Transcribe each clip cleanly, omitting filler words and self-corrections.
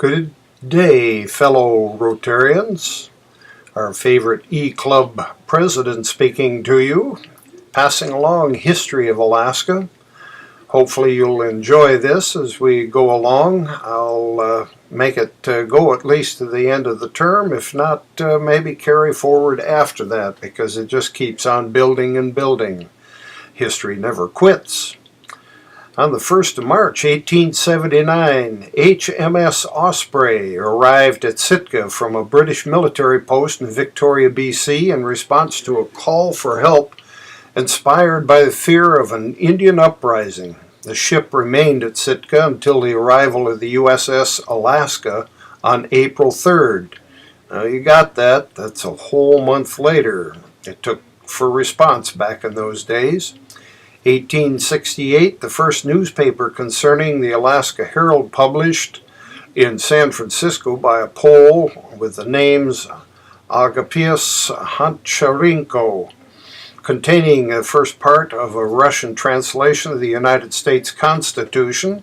Good day, fellow Rotarians. Our favorite E-Club president speaking to you, passing along history of Alaska. Hopefully you'll enjoy this as we go along. I'll make it go at least to the end of the term, if not maybe carry forward after that, because it just keeps on building and building. History never quits. On the 1st of March, 1879, HMS Osprey arrived at Sitka from a British military post in Victoria, BC, in response to a call for help inspired by the fear of an Indian uprising. The ship remained at Sitka until the arrival of the USS Alaska on April 3rd. Now you got that. That's a whole month later. It took for response back in those days. 1868, the first newspaper concerning the Alaska Herald published in San Francisco by a Pole with the names Agapius Honcharenko, containing the first part of a Russian translation of the United States Constitution.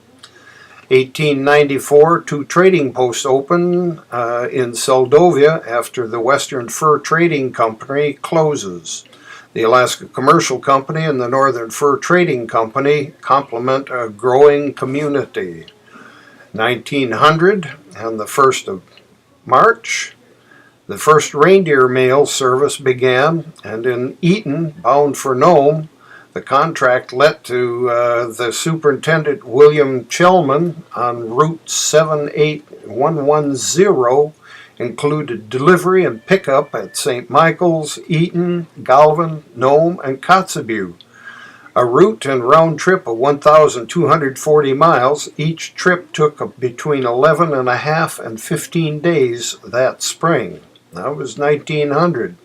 1894, two trading posts open in Seldovia after the Western Fur Trading Company closes. The Alaska Commercial Company and the Northern Fur Trading Company complement a growing community. 1900, and the 1st of March, the first reindeer mail service began, and in Eaton, bound for Nome, the contract let to the Superintendent William Chelman on Route 78110 included delivery and pickup at St. Michael's, Eaton, Galvin, Nome, and Kotzebue. A route and round trip of 1,240 miles, each trip took between 11 and a half and 15 days that spring. That was 1900.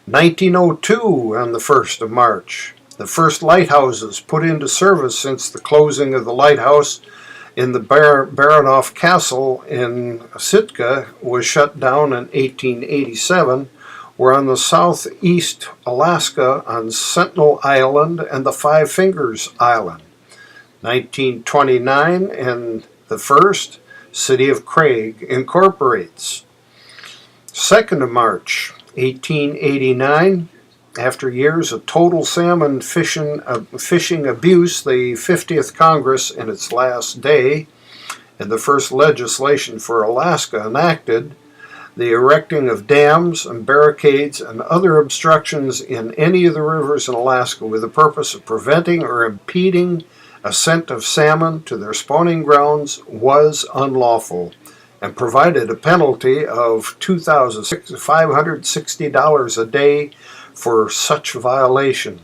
1902 on the 1st of March. The first lighthouses put into service since the closing of the lighthouse in the Baranof Castle in Sitka was shut down in 1887, were on the southeast Alaska on Sentinel Island and the Five Fingers Island. 1929 and the first, City of Craig incorporates. 2nd of March, 1889, after years of total salmon fishing abuse, the 50th Congress, in its last day, and the first legislation for Alaska enacted, the erecting of dams and barricades and other obstructions in any of the rivers in Alaska with the purpose of preventing or impeding ascent of salmon to their spawning grounds was unlawful, and provided a penalty of $2,560 a day for such violation.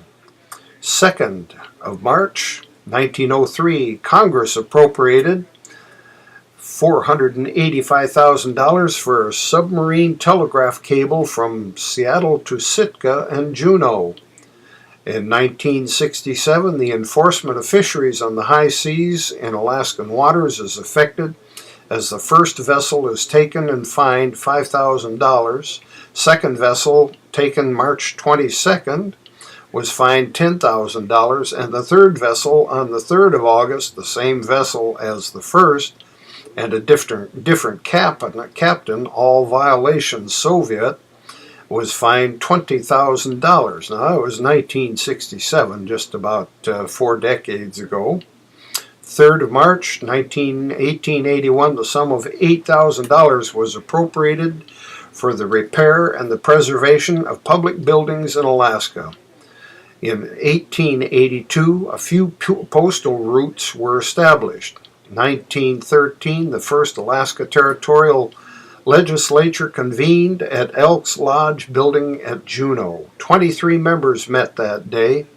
2nd of March, 1903, Congress appropriated $485,000 for a submarine telegraph cable from Seattle to Sitka and Juneau. In 1967, the enforcement of fisheries on the high seas in Alaskan waters is effected as the first vessel is taken and fined $5,000. Second vessel, taken March 22nd, was fined $10,000, and the third vessel on the 3rd of August, the same vessel as the first, and a different captain, all violations Soviet, was fined $20,000. Now, that was 1967, just about 4 decades ago. 3rd of March, 1881, the sum of $8,000 was appropriated for the repair and the preservation of public buildings in Alaska. In 1882, a few postal routes were established. 1913, the first Alaska Territorial Legislature convened at Elks Lodge building at Juneau. 23 members met that day.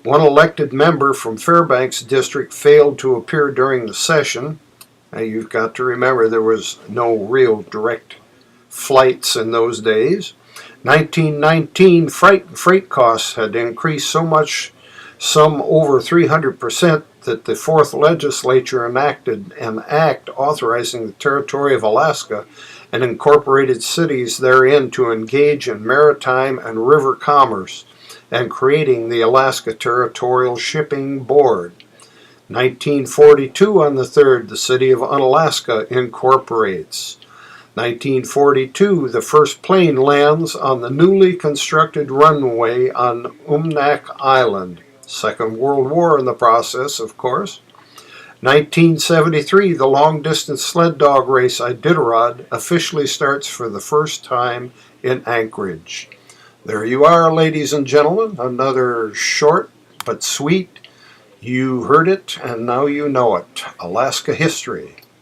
One elected member from Fairbanks District failed to appear during the session. Now, you've got to remember there was no real direct flights in those days. 1919, freight costs had increased so much, some over 300%, that the 4th Legislature enacted an act authorizing the Territory of Alaska and incorporated cities therein to engage in maritime and river commerce, and creating the Alaska Territorial Shipping Board. 1942, on the 3rd, the city of Unalaska incorporates. 1942, the first plane lands on the newly constructed runway on Umnak Island. Second World War in the process, of course. 1973, the long-distance sled dog race Iditarod officially starts for the first time in Anchorage. There you are, ladies and gentlemen, another short but sweet, you heard it and now you know it, Alaska history.